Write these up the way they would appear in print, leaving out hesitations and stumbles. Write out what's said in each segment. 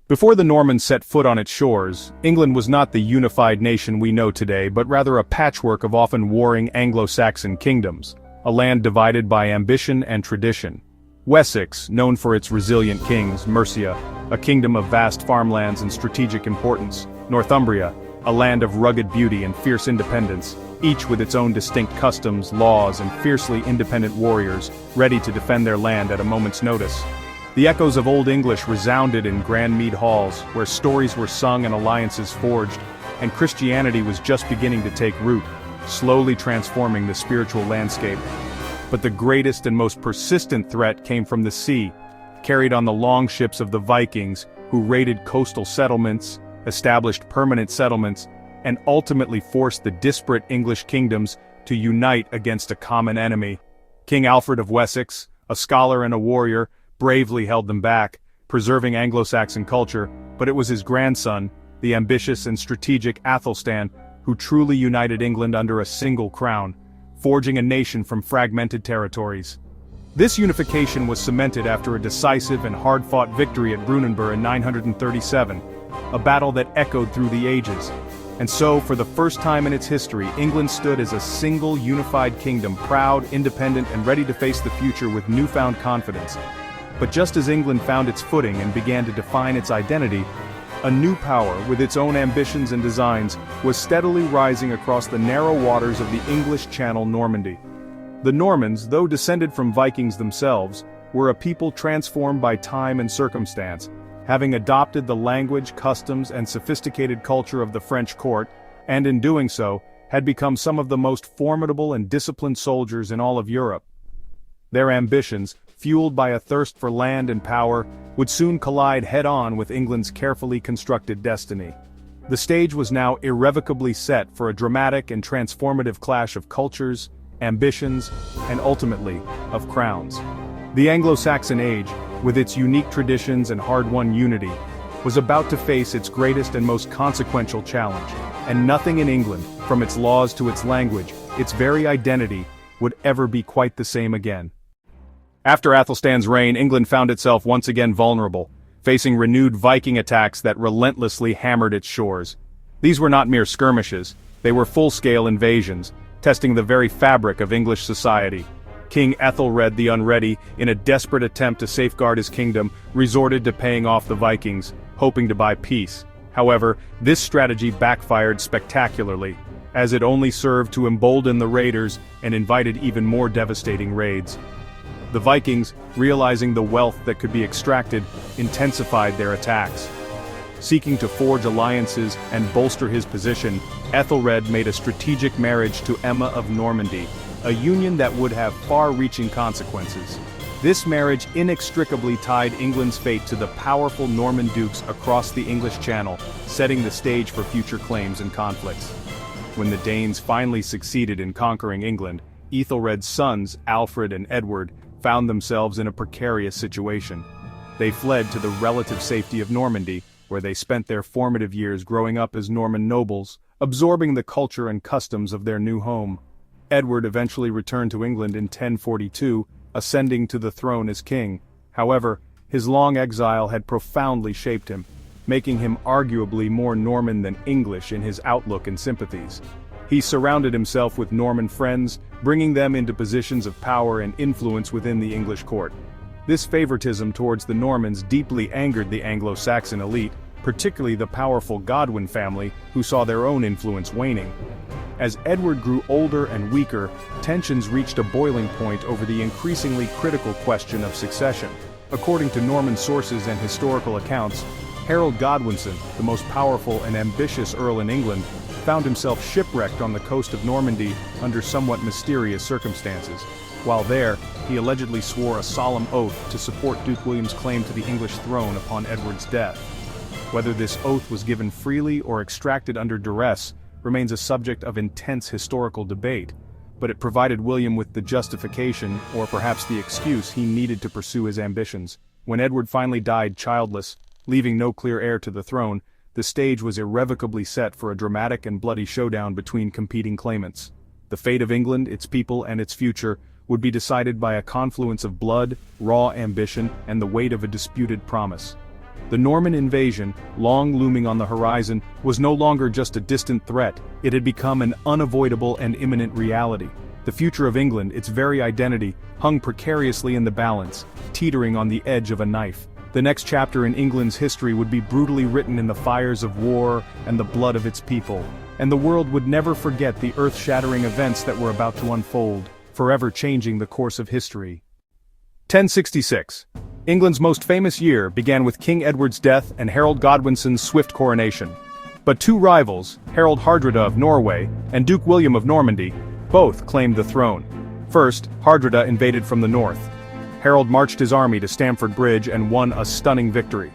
Before the Normans set foot on its shores, England was not the unified nation we know today but rather a patchwork of often warring Anglo-Saxon kingdoms, a land divided by ambition and tradition. Wessex, known for its resilient kings, Mercia, a kingdom of vast farmlands and strategic importance, Northumbria, a land of rugged beauty and fierce independence, each with its own distinct customs, laws, and fiercely independent warriors, ready to defend their land at a moment's notice. The echoes of Old English resounded in grand mead halls, where stories were sung and alliances forged, and Christianity was just beginning to take root, slowly transforming the spiritual landscape. But the greatest and most persistent threat came from the sea, carried on the long ships of the Vikings, who raided coastal settlements, established permanent settlements, and ultimately forced the disparate English kingdoms to unite against a common enemy. King Alfred of Wessex, a scholar and a warrior, bravely held them back, preserving Anglo-Saxon culture, but it was his grandson, the ambitious and strategic Athelstan, who truly united England under a single crown, forging a nation from fragmented territories. This unification was cemented after a decisive and hard-fought victory at Brunanburh in 937, a battle that echoed through the ages. And so, for the first time in its history, England stood as a single unified kingdom, proud, independent, and ready to face the future with newfound confidence. But just as England found its footing and began to define its identity, a new power, with its own ambitions and designs, was steadily rising across the narrow waters of the English Channel Normandy. The Normans, though descended from Vikings themselves, were a people transformed by time and circumstance, having adopted the language, customs, and sophisticated culture of the French court, and in doing so, had become some of the most formidable and disciplined soldiers in all of Europe. Their ambitions, fueled by a thirst for land and power, would soon collide head-on with England's carefully constructed destiny. The stage was now irrevocably set for a dramatic and transformative clash of cultures, ambitions, and ultimately, of crowns. The Anglo-Saxon age, with its unique traditions and hard-won unity, was about to face its greatest and most consequential challenge, and nothing in England, from its laws to its language, its very identity, would ever be quite the same again. After Athelstan's reign, England found itself once again vulnerable, facing renewed Viking attacks that relentlessly hammered its shores. These were not mere skirmishes, they were full-scale invasions, testing the very fabric of English society. King Ethelred the Unready, in a desperate attempt to safeguard his kingdom, resorted to paying off the Vikings, hoping to buy peace. However, this strategy backfired spectacularly, as it only served to embolden the raiders and invited even more devastating raids. The Vikings, realizing the wealth that could be extracted, intensified their attacks. Seeking to forge alliances and bolster his position, Ethelred made a strategic marriage to Emma of Normandy, a union that would have far-reaching consequences. This marriage inextricably tied England's fate to the powerful Norman dukes across the English Channel, setting the stage for future claims and conflicts. When the Danes finally succeeded in conquering England, Ethelred's sons, Alfred and Edward, found themselves in a precarious situation. They fled to the relative safety of Normandy, where they spent their formative years growing up as Norman nobles, absorbing the culture and customs of their new home. Edward eventually returned to England in 1042, ascending to the throne as king. However, his long exile had profoundly shaped him, making him arguably more Norman than English in his outlook and sympathies. He surrounded himself with Norman friends, bringing them into positions of power and influence within the English court. This favoritism towards the Normans deeply angered the Anglo-Saxon elite, particularly the powerful Godwin family, who saw their own influence waning. As Edward grew older and weaker, tensions reached a boiling point over the increasingly critical question of succession. According to Norman sources and historical accounts, Harold Godwinson, the most powerful and ambitious earl in England, found himself shipwrecked on the coast of Normandy under somewhat mysterious circumstances. While there, he allegedly swore a solemn oath to support Duke William's claim to the English throne upon Edward's death. Whether this oath was given freely or extracted under duress remains a subject of intense historical debate, but it provided William with the justification, or perhaps the excuse, he needed to pursue his ambitions. When Edward finally died childless, leaving no clear heir to the throne, the stage was irrevocably set for a dramatic and bloody showdown between competing claimants. The fate of England, its people, and its future would be decided by a confluence of blood, raw ambition, and the weight of a disputed promise. The Norman invasion, long looming on the horizon, was no longer just a distant threat, it had become an unavoidable and imminent reality. The future of England, its very identity, hung precariously in the balance, teetering on the edge of a knife. The next chapter in England's history would be brutally written in the fires of war and the blood of its people, and the world would never forget the earth-shattering events that were about to unfold, forever changing the course of history. 1066. England's most famous year began with King Edward's death and Harold Godwinson's swift coronation. But two rivals, Harold Hardrada of Norway and Duke William of Normandy, both claimed the throne. First, Hardrada invaded from the north. Harold marched his army to Stamford Bridge and won a stunning victory.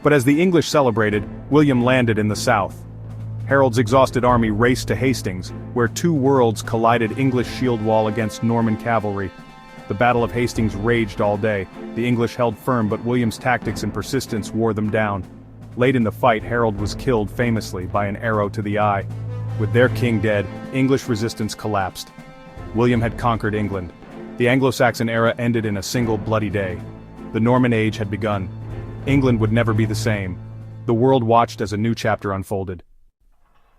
But as the English celebrated, William landed in the south. Harold's exhausted army raced to Hastings, where two worlds collided: English shield wall against Norman cavalry. The Battle of Hastings raged all day. The English held firm, but William's tactics and persistence wore them down. Late in the fight, Harold was killed famously by an arrow to the eye. With their king dead, English resistance collapsed. William had conquered England. The Anglo-Saxon era ended in a single bloody day. The Norman age had begun. England would never be the same. The world watched as a new chapter unfolded.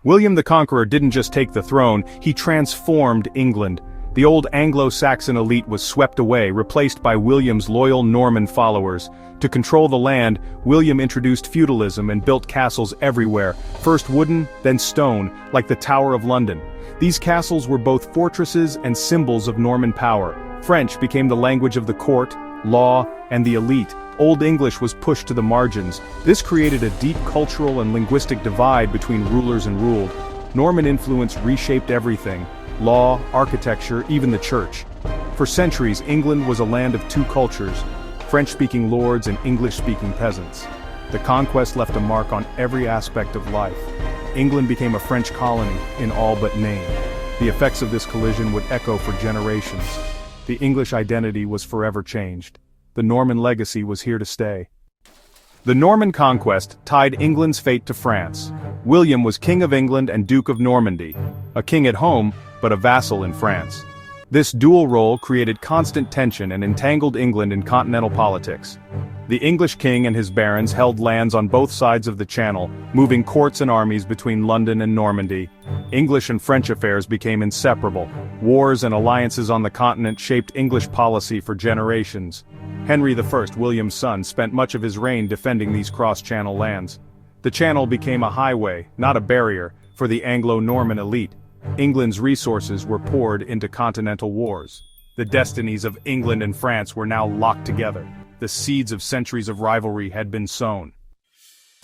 William the Conqueror didn't just take the throne, he transformed England. The old Anglo-Saxon elite was swept away, replaced by William's loyal Norman followers. To control the land, William introduced feudalism and built castles everywhere, first wooden, then stone, like the Tower of London. These castles were both fortresses and symbols of Norman power. French became the language of the court, law, and the elite. Old English was pushed to the margins. This created a deep cultural and linguistic divide between rulers and ruled. Norman influence reshaped everything: law, architecture, even the church. For centuries, England was a land of two cultures: French-speaking lords and English-speaking peasants. The conquest left a mark on every aspect of life. England became a French colony, in all but name. The effects of this collision would echo for generations. The English identity was forever changed. The Norman legacy was here to stay. The Norman Conquest tied England's fate to France. William was King of England and Duke of Normandy, a king at home, but a vassal in France. This dual role created constant tension and entangled England in continental politics. The English king and his barons held lands on both sides of the Channel, moving courts and armies between London and Normandy. English and French affairs became inseparable. Wars and alliances on the continent shaped English policy for generations. Henry I, William's son, spent much of his reign defending these cross-channel lands. The Channel became a highway, not a barrier, for the Anglo-Norman elite. England's resources were poured into continental wars. The destinies of England and France were now locked together. The seeds of centuries of rivalry had been sown.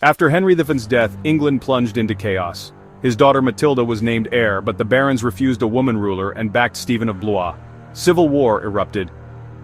After Henry V's death, England plunged into chaos. His daughter Matilda was named heir, but the barons refused a woman ruler and backed Stephen of Blois. Civil war erupted.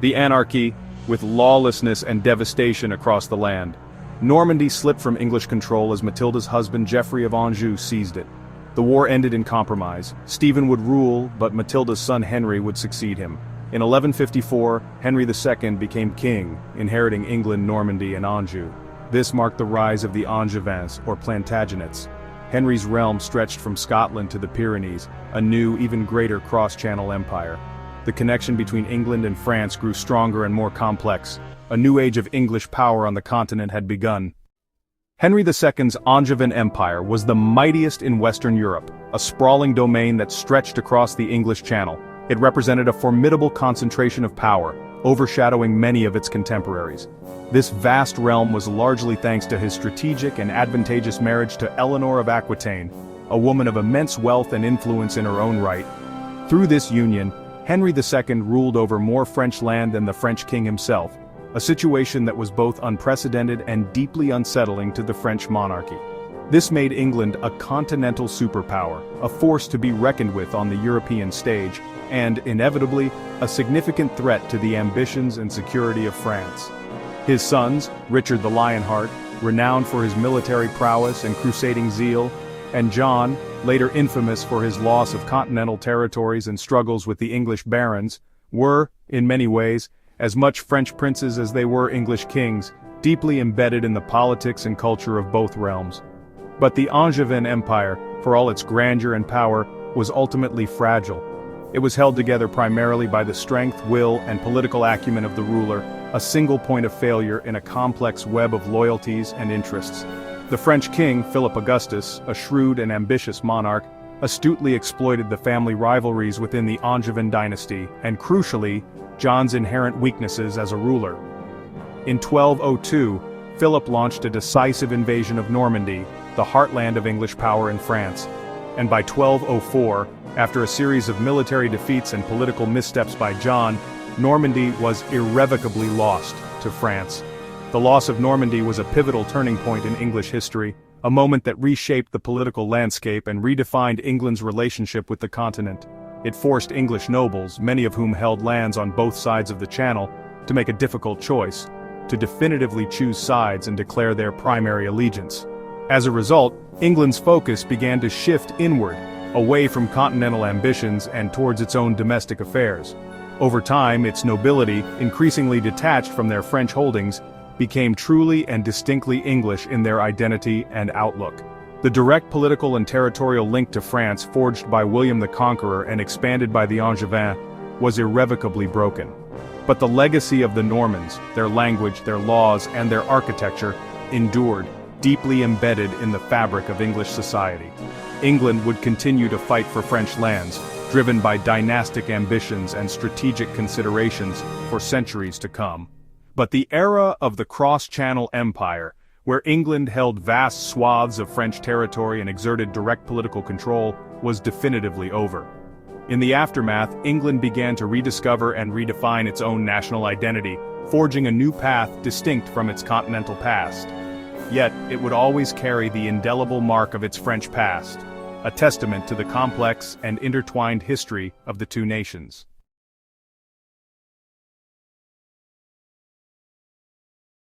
The anarchy, with lawlessness and devastation across the land. Normandy slipped from English control as Matilda's husband Geoffrey of Anjou seized it. The war ended in compromise. Stephen would rule, but Matilda's son Henry would succeed him. In 1154, Henry II became king, inheriting England, Normandy, and Anjou. This marked the rise of the Angevins, or Plantagenets. Henry's realm stretched from Scotland to the Pyrenees, a new, even greater cross-channel empire. The connection between England and France grew stronger and more complex. A new age of English power on the continent had begun. Henry II's Angevin Empire was the mightiest in Western Europe, a sprawling domain that stretched across the English Channel. It represented a formidable concentration of power, overshadowing many of its contemporaries. This vast realm was largely thanks to his strategic and advantageous marriage to Eleanor of Aquitaine, a woman of immense wealth and influence in her own right. Through this union, Henry II ruled over more French land than the French king himself, a situation that was both unprecedented and deeply unsettling to the French monarchy. This made England a continental superpower, a force to be reckoned with on the European stage, and, inevitably, a significant threat to the ambitions and security of France. His sons, Richard the Lionheart, renowned for his military prowess and crusading zeal, and John, later infamous for his loss of continental territories and struggles with the English barons, were, in many ways, as much French princes as they were English kings, deeply embedded in the politics and culture of both realms. But the Angevin Empire, for all its grandeur and power, was ultimately fragile. It was held together primarily by the strength, will, and political acumen of the ruler, a single point of failure in a complex web of loyalties and interests. The French king, Philip Augustus, a shrewd and ambitious monarch, astutely exploited the family rivalries within the Angevin dynasty, and crucially, John's inherent weaknesses as a ruler. In 1202, Philip launched a decisive invasion of Normandy, the heartland of English power in France. And by 1204, after a series of military defeats and political missteps by John, Normandy was irrevocably lost to France. The loss of Normandy was a pivotal turning point in English history, a moment that reshaped the political landscape and redefined England's relationship with the continent. It forced English nobles, many of whom held lands on both sides of the Channel, to make a difficult choice, to definitively choose sides and declare their primary allegiance. As a result, England's focus began to shift inward, away from continental ambitions and towards its own domestic affairs. Over time, its nobility, increasingly detached from their French holdings, became truly and distinctly English in their identity and outlook. The direct political and territorial link to France forged by William the Conqueror and expanded by the Angevins was irrevocably broken. But the legacy of the Normans, their language, their laws, and their architecture, endured, deeply embedded in the fabric of English society. England would continue to fight for French lands, driven by dynastic ambitions and strategic considerations for centuries to come. But the era of the cross-channel empire, where England held vast swaths of French territory and exerted direct political control, was definitively over. In the aftermath, England began to rediscover and redefine its own national identity, forging a new path distinct from its continental past. Yet, it would always carry the indelible mark of its French past, a testament to the complex and intertwined history of the two nations.